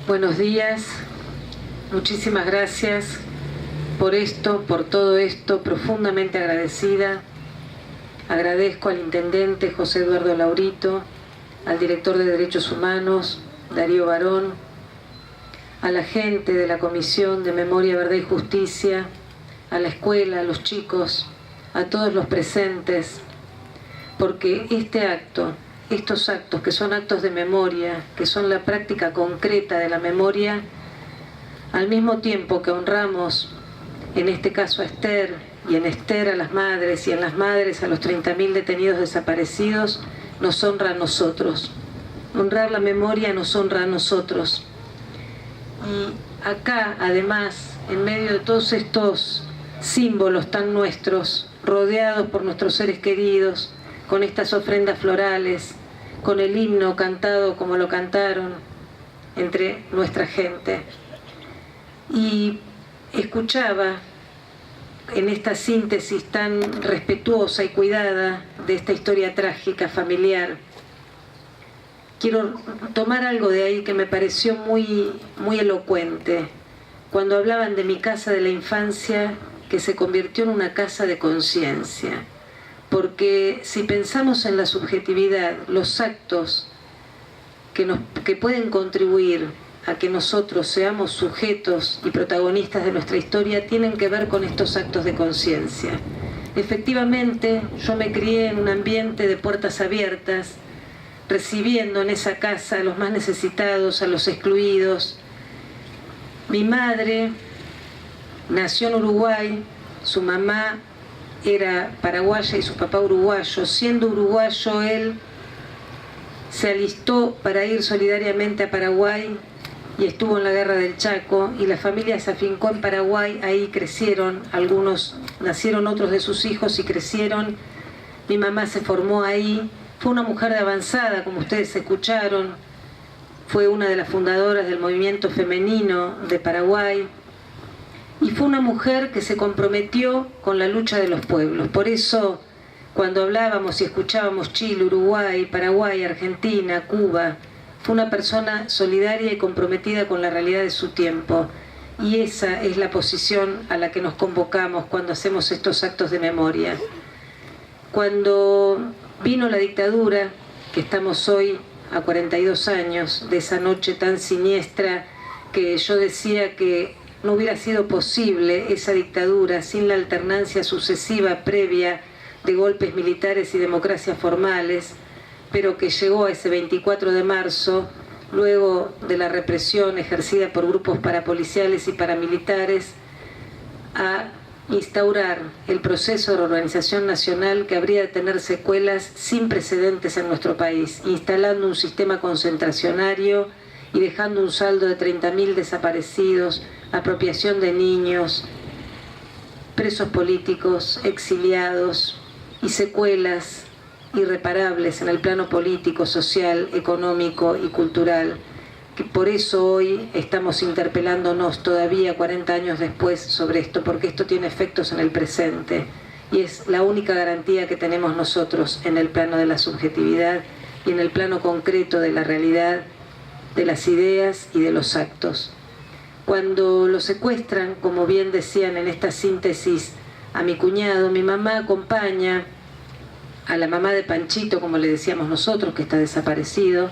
Buenos días, muchísimas gracias por esto, por todo esto, profundamente agradecida. Agradezco al intendente José Eduardo Laurito, al director de Derechos Humanos, Darío Barón, a la gente de la Comisión de Memoria, Verdad y Justicia, a la escuela, a los chicos, a todos los presentes, porque estos actos que son actos de memoria, que son la práctica concreta de la memoria, al mismo tiempo que honramos, en este caso a Esther, y en Esther a las madres, y en las madres a los 30.000 detenidos desaparecidos, nos honra a nosotros. Honrar la memoria nos honra a nosotros. Y acá, además, en medio de todos estos símbolos tan nuestros, rodeados por nuestros seres queridos, con estas ofrendas florales, con el himno cantado como lo cantaron entre nuestra gente. Y escuchaba en esta síntesis tan respetuosa y cuidada de esta historia trágica, familiar. Quiero tomar algo de ahí que me pareció muy elocuente, cuando hablaban de mi casa de la infancia, que se convirtió en una casa de conciencia. Porque si pensamos en la subjetividad, los actos que pueden contribuir a que nosotros seamos sujetos y protagonistas de nuestra historia tienen que ver con estos actos de conciencia. Efectivamente, yo me crié en un ambiente de puertas abiertas, recibiendo en esa casa a los más necesitados, a los excluidos. Mi madre nació en Uruguay, su mamá era paraguaya y su papá uruguayo. Siendo uruguayo, él se alistó para ir solidariamente a Paraguay y estuvo en la Guerra del Chaco, y la familia se afincó en Paraguay. Ahí crecieron algunos, nacieron otros de sus hijos y crecieron. Mi mamá se formó ahí, fue una mujer de avanzada, como ustedes escucharon, fue una de las fundadoras del movimiento femenino de Paraguay, y fue una mujer que se comprometió con la lucha de los pueblos. Por eso, cuando hablábamos y escuchábamos Chile, Uruguay, Paraguay, Argentina, Cuba, fue una persona solidaria y comprometida con la realidad de su tiempo. Y esa es la posición a la que nos convocamos cuando hacemos estos actos de memoria. Cuando vino la dictadura, que estamos hoy a 42 años de esa noche tan siniestra, que yo decía que no hubiera sido posible esa dictadura sin la alternancia sucesiva previa de golpes militares y democracias formales, pero que llegó a ese 24 de marzo, luego de la represión ejercida por grupos parapoliciales y paramilitares, a instaurar el proceso de reorganización nacional que habría de tener secuelas sin precedentes en nuestro país, instalando un sistema concentracionario y dejando un saldo de 30.000 desaparecidos, apropiación de niños, presos políticos, exiliados y secuelas irreparables en el plano político, social, económico y cultural, que por eso hoy estamos interpelándonos todavía 40 años después sobre esto, porque esto tiene efectos en el presente y es la única garantía que tenemos nosotros en el plano de la subjetividad y en el plano concreto de la realidad, de las ideas y de los actos. Cuando lo secuestran, como bien decían en esta síntesis, a mi cuñado, mi mamá acompaña a la mamá de Panchito, como le decíamos nosotros, que está desaparecido,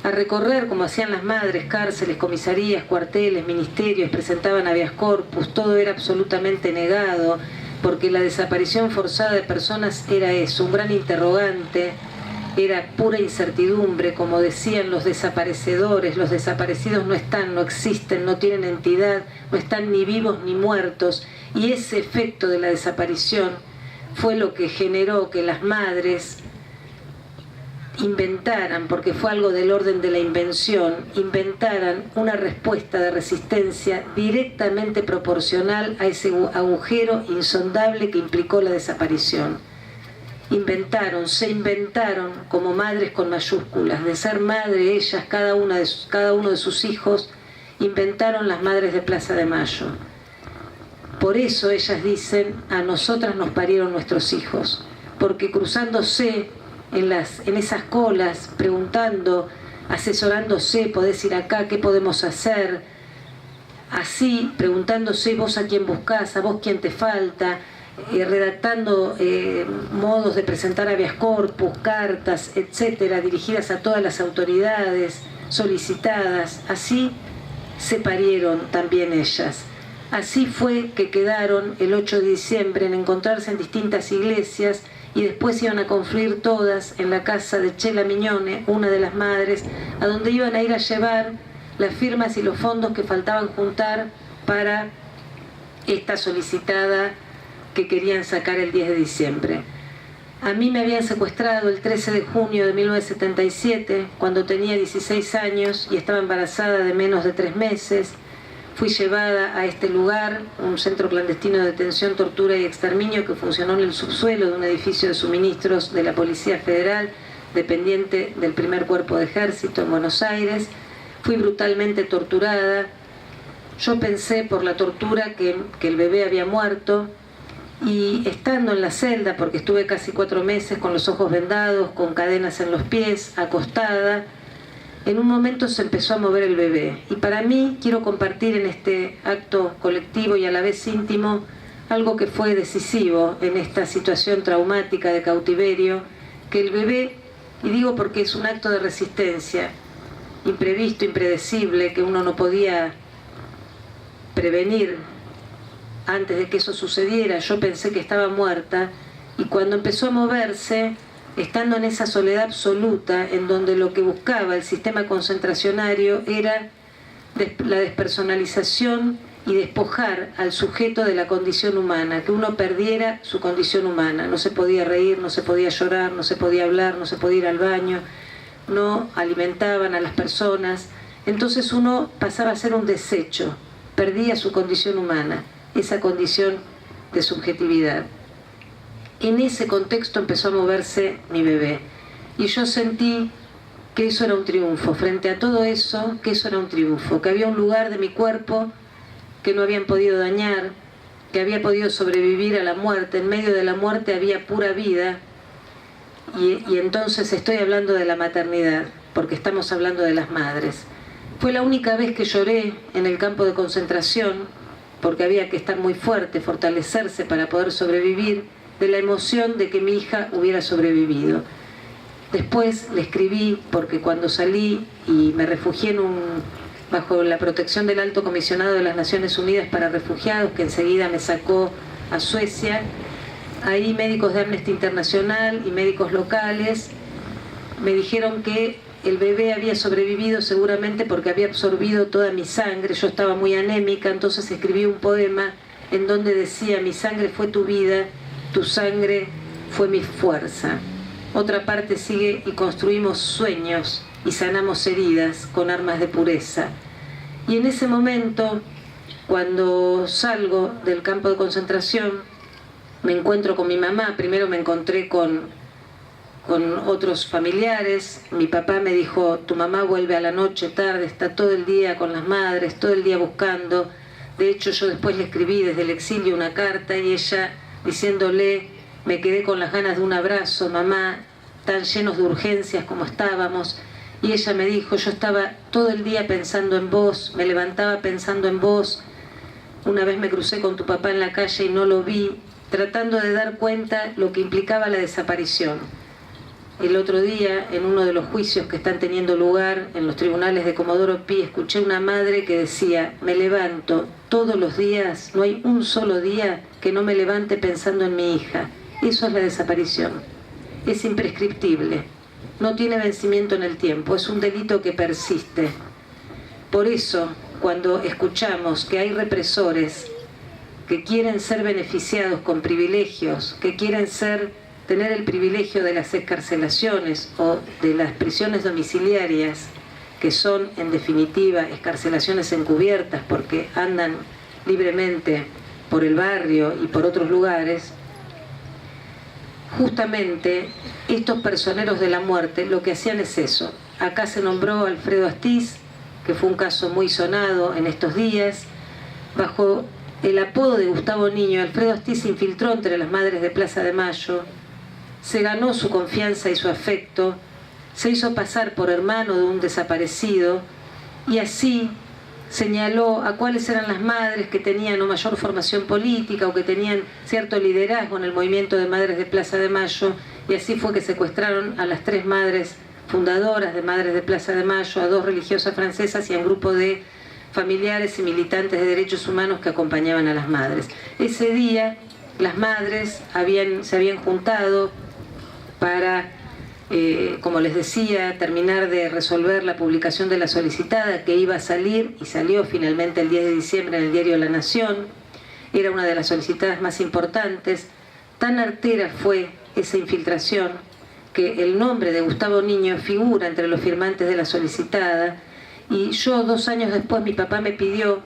a recorrer, como hacían las madres, cárceles, comisarías, cuarteles, ministerios, presentaban habeas corpus. Todo era absolutamente negado, porque la desaparición forzada de personas era eso, un gran interrogante, era pura incertidumbre. Como decían los desaparecedores, los desaparecidos no están, no existen, no tienen entidad, no están ni vivos ni muertos, y ese efecto de la desaparición fue lo que generó que las madres inventaran, porque fue algo del orden de la invención, inventaran una respuesta de resistencia directamente proporcional a ese agujero insondable que implicó la desaparición. Se inventaron como madres con mayúsculas, de ser madre ellas, cada uno de sus hijos, inventaron las madres de Plaza de Mayo. Por eso ellas dicen, a nosotras nos parieron nuestros hijos, porque cruzándose en esas colas, preguntando asesorándose, podés ir acá, ¿qué podemos hacer? Así, preguntándose vos a quién buscás, a vos quién te falta, redactando modos de presentar habeas corpus, cartas, etcétera, dirigidas a todas las autoridades solicitadas. Así se parieron también ellas. Así fue que quedaron el 8 de diciembre en encontrarse en distintas iglesias y después iban a confluir todas en la casa de Chela Mignone, una de las madres, a donde iban a ir a llevar las firmas y los fondos que faltaban juntar para esta solicitada que querían sacar el 10 de diciembre. A mí me habían secuestrado el 13 de junio de 1977, cuando tenía 16 años y estaba embarazada de menos de 3 meses. Fui llevada a este lugar, un centro clandestino de detención, tortura y exterminio que funcionó en el subsuelo de un edificio de suministros de la Policía Federal, dependiente del primer Cuerpo de Ejército en Buenos Aires. Fui brutalmente torturada. Yo pensé por la tortura que el bebé había muerto, y estando en la celda, porque estuve casi 4 meses con los ojos vendados, con cadenas en los pies, acostada, en un momento se empezó a mover el bebé. Y para mí quiero compartir en este acto colectivo y a la vez íntimo algo que fue decisivo en esta situación traumática de cautiverio, que el bebé, y digo porque es un acto de resistencia, imprevisto, impredecible, que uno no podía prevenir antes de que eso sucediera. Yo pensé que estaba muerta, y cuando empezó a moverse, estando en esa soledad absoluta, en donde lo que buscaba el sistema concentracionario era la despersonalización y despojar al sujeto de la condición humana, que uno perdiera su condición humana. No se podía reír, no se podía llorar, no se podía hablar, no se podía ir al baño, no alimentaban a las personas. Entonces uno pasaba a ser un desecho, perdía su condición humana, esa condición de subjetividad. En ese contexto empezó a moverse mi bebé, y yo sentí que eso era un triunfo. Frente a todo eso, que eso era un triunfo, que había un lugar de mi cuerpo que no habían podido dañar, que había podido sobrevivir a la muerte. En medio de la muerte había pura vida, y entonces estoy hablando de la maternidad, porque estamos hablando de las madres. Fue la única vez que lloré en el campo de concentración, porque había que estar muy fuerte, fortalecerse para poder sobrevivir, de la emoción de que mi hija hubiera sobrevivido. Después le escribí, porque cuando salí y me refugié bajo la protección del Alto Comisionado de las Naciones Unidas para Refugiados, que enseguida me sacó a Suecia, ahí médicos de Amnesty Internacional y médicos locales me dijeron que el bebé había sobrevivido seguramente porque había absorbido toda mi sangre. Yo estaba muy anémica, entonces escribí un poema en donde decía: mi sangre fue tu vida, tu sangre fue mi fuerza. Otra parte sigue: y construimos sueños y sanamos heridas con armas de pureza. Y en ese momento, cuando salgo del campo de concentración, me encuentro con mi mamá. Primero me encontré con otros familiares. Mi papá me dijo: tu mamá vuelve a la noche tarde, está todo el día con las madres, todo el día buscando. De hecho, yo después le escribí desde el exilio una carta, y ella diciéndole: me quedé con las ganas de un abrazo, mamá, tan llenos de urgencias como estábamos. Y ella me dijo: yo estaba todo el día pensando en vos, me levantaba pensando en vos. Una vez me crucé con tu papá en la calle y no lo vi, tratando de dar cuenta lo que implicaba la desaparición. El otro día, en uno de los juicios que están teniendo lugar en los tribunales de Comodoro Pi, escuché una madre que decía: me levanto todos los días, no hay un solo día que no me levante pensando en mi hija. Eso es la desaparición. Es imprescriptible, no tiene vencimiento en el tiempo, es un delito que persiste. Por eso, cuando escuchamos que hay represores que quieren ser beneficiados con privilegios, que quieren tener el privilegio de las excarcelaciones o de las prisiones domiciliarias, que son en definitiva excarcelaciones encubiertas porque andan libremente por el barrio y por otros lugares, justamente estos personeros de la muerte lo que hacían es eso. Acá se nombró a Alfredo Astiz, que fue un caso muy sonado en estos días. Bajo el apodo de Gustavo Niño, Alfredo Astiz se infiltró entre las madres de Plaza de Mayo, se ganó su confianza y su afecto, se hizo pasar por hermano de un desaparecido y así señaló a cuáles eran las madres que tenían una mayor formación política o que tenían cierto liderazgo en el movimiento de madres de Plaza de Mayo, y así fue que secuestraron a las 3 madres fundadoras de Madres de Plaza de Mayo, a 2 religiosas francesas y a un grupo de familiares y militantes de derechos humanos que acompañaban a las madres. Ese día las madres se habían juntado para, como les decía, terminar de resolver la publicación de la solicitada que iba a salir, y salió finalmente el 10 de diciembre en el diario La Nación. Era una de las solicitadas más importantes. Tan artera fue esa infiltración que el nombre de Gustavo Niño figura entre los firmantes de la solicitada, y yo 2 años después mi papá me pidió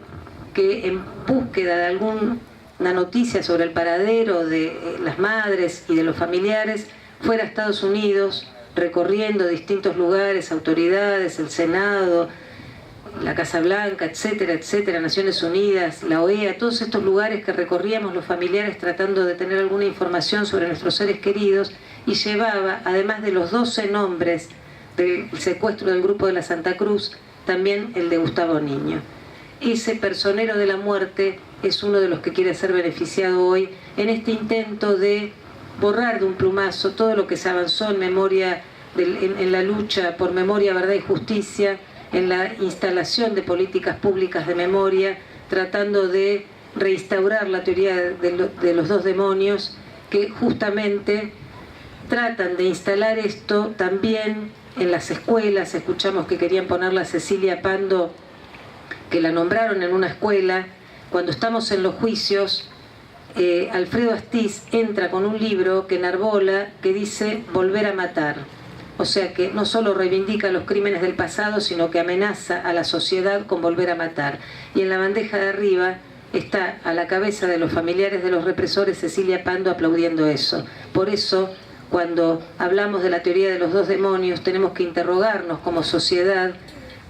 que, en búsqueda de alguna noticia sobre el paradero de las madres y de los familiares, fuera a Estados Unidos recorriendo distintos lugares, autoridades, el Senado, la Casa Blanca, etcétera, etcétera, Naciones Unidas, la OEA, todos estos lugares que recorríamos los familiares tratando de tener alguna información sobre nuestros seres queridos, y llevaba, además de los 12 nombres del secuestro del grupo de la Santa Cruz, también el de Gustavo Niño. Ese personero de la muerte es uno de los que quiere ser beneficiado hoy en este intento de borrar de un plumazo todo lo que se avanzó en memoria en la lucha por memoria, verdad y justicia, en la instalación de políticas públicas de memoria, tratando de reinstaurar la teoría de los 2 demonios, que justamente tratan de instalar esto también en las escuelas. Escuchamos que querían ponerla a Cecilia Pando, que la nombraron en una escuela. Cuando estamos en los juicios, Alfredo Astiz entra con un libro que enarbola, que dice Volver a matar. O sea que no solo reivindica los crímenes del pasado, sino que amenaza a la sociedad con volver a matar. Y en la bandeja de arriba está a la cabeza de los familiares de los represores Cecilia Pando aplaudiendo eso. Por eso, cuando hablamos de la teoría de los 2 demonios, tenemos que interrogarnos como sociedad,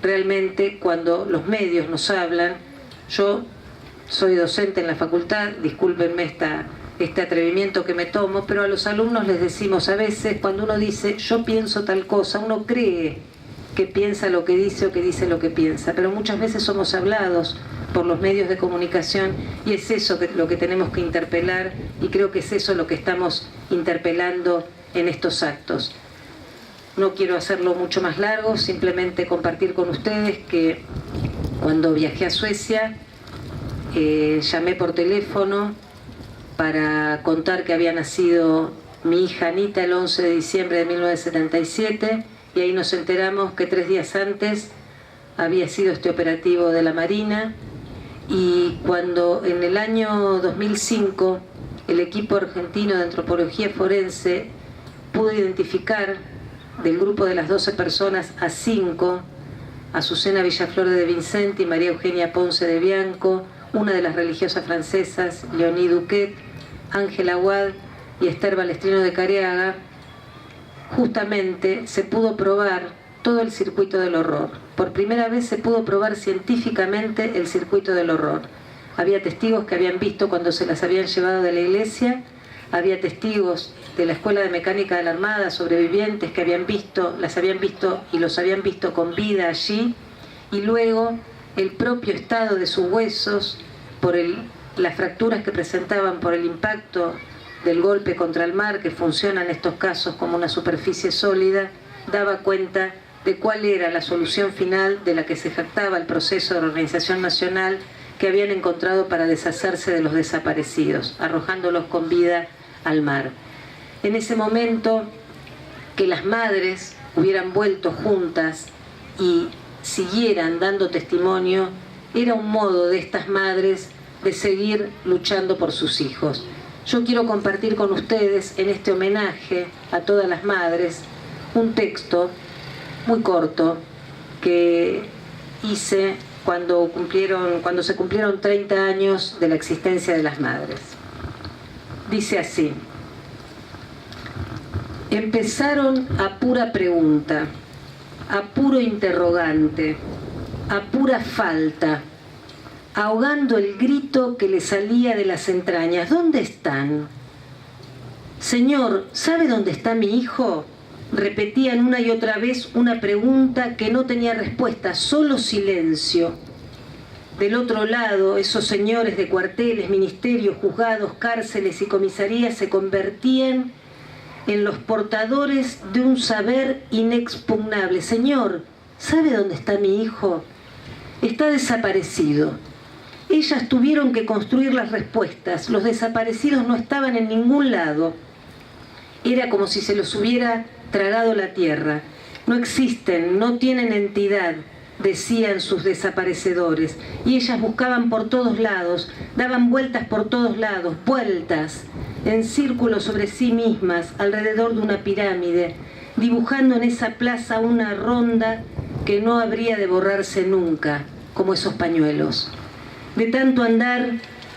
realmente cuando los medios nos hablan. Yo soy docente en la facultad, discúlpenme este atrevimiento que me tomo, pero a los alumnos les decimos a veces, cuando uno dice yo pienso tal cosa, uno cree que piensa lo que dice o que dice lo que piensa, pero muchas veces somos hablados por los medios de comunicación, y es eso lo que tenemos que interpelar, y creo que es eso lo que estamos interpelando en estos actos. No quiero hacerlo mucho más largo, simplemente compartir con ustedes que cuando viajé a Suecia, llamé por teléfono para contar que había nacido mi hija Anita el 11 de diciembre de 1977, y ahí nos enteramos que 3 días antes había sido este operativo de la Marina. Y cuando en el año 2005 el equipo argentino de antropología forense pudo identificar del grupo de las 12 personas a 5, Azucena Villaflor de Vicente y María Eugenia Ponce de Bianco, una de las religiosas francesas, Leonie Duquet, Ángela Wad y Esther Balestrino de Careaga, justamente se pudo probar todo el circuito del horror. Por primera vez se pudo probar científicamente el circuito del horror. Había testigos que habían visto cuando se las habían llevado de la iglesia, había testigos de la Escuela de Mecánica de la Armada, sobrevivientes que las habían visto y los habían visto con vida allí, y luego el propio estado de sus huesos, por las fracturas que presentaban por el impacto del golpe contra el mar, que funciona en estos casos como una superficie sólida, daba cuenta de cuál era la solución final de la que se jactaba el proceso de organización nacional que habían encontrado para deshacerse de los desaparecidos, arrojándolos con vida al mar. En ese momento, que las madres hubieran vuelto juntas y siguieran dando testimonio, era un modo de estas madres de seguir luchando por sus hijos. Yo quiero compartir con ustedes en este homenaje a todas las madres un texto muy corto que hice cuando se cumplieron 30 años de la existencia de las madres. Dice así: empezaron a pura pregunta, a puro interrogante, a pura falta, ahogando el grito que le salía de las entrañas. ¿Dónde están? Señor, ¿sabe dónde está mi hijo? repetían una y otra vez una pregunta que no tenía respuesta, solo silencio. Del otro lado, esos señores de cuarteles, ministerios, juzgados, cárceles y comisarías se convertían en los portadores de un saber inexpugnable. Señor, ¿sabe dónde está mi hijo? Está desaparecido. Ellas tuvieron que construir las respuestas. Los desaparecidos no estaban en ningún lado. Era como si se los hubiera tragado la tierra. No existen, no tienen entidad, decían sus desaparecedores. Y ellas buscaban por todos lados, daban vueltas por todos lados, vueltas, en círculos sobre sí mismas, alrededor de una pirámide, dibujando en esa plaza una ronda que no habría de borrarse nunca, como esos pañuelos. De tanto andar,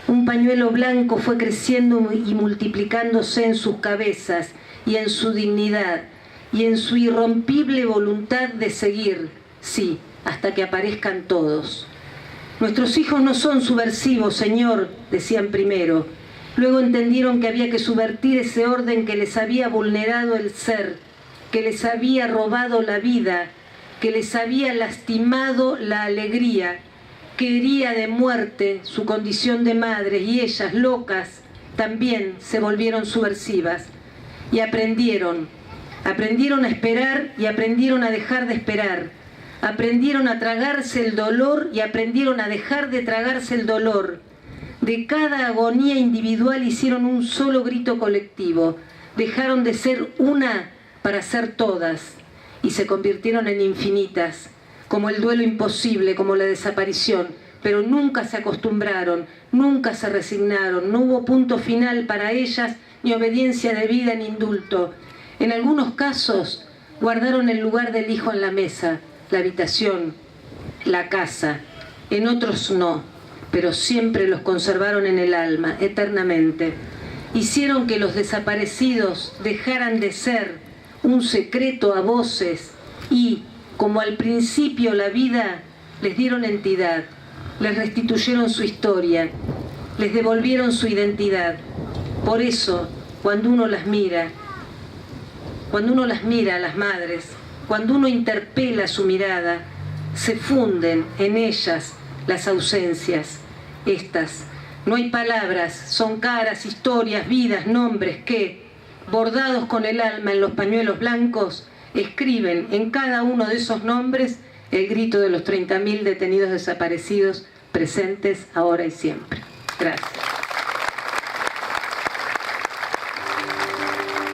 un pañuelo blanco fue creciendo y multiplicándose en sus cabezas y en su dignidad y en su irrompible voluntad de seguir, sí, hasta que aparezcan todos. Nuestros hijos no son subversivos, Señor, decían primero. Luego entendieron que había que subvertir ese orden que les había vulnerado el ser, que les había robado la vida, que les había lastimado la alegría, que hería de muerte su condición de madres, y ellas, locas, también se volvieron subversivas. Y aprendieron a esperar y aprendieron a dejar de esperar. Aprendieron a tragarse el dolor y aprendieron a dejar de tragarse el dolor. De cada agonía individual hicieron un solo grito colectivo. Dejaron de ser una para ser todas y se convirtieron en infinitas, como el duelo imposible, como la desaparición, pero nunca se acostumbraron, nunca se resignaron, no hubo punto final para ellas, ni obediencia debida ni indulto. En algunos casos guardaron el lugar del hijo en la mesa, la habitación, la casa, en otros no, pero siempre los conservaron en el alma, eternamente. Hicieron que los desaparecidos dejaran de ser un secreto a voces y, como al principio la vida, les dieron entidad, les restituyeron su historia, les devolvieron su identidad. Por eso, cuando uno las mira a las madres, cuando uno interpela su mirada, se funden en ellas las ausencias. Estas, no hay palabras, son caras, historias, vidas, nombres que, bordados con el alma en los pañuelos blancos, escriben en cada uno de esos nombres el grito de los 30.000 detenidos desaparecidos presentes ahora y siempre. Gracias.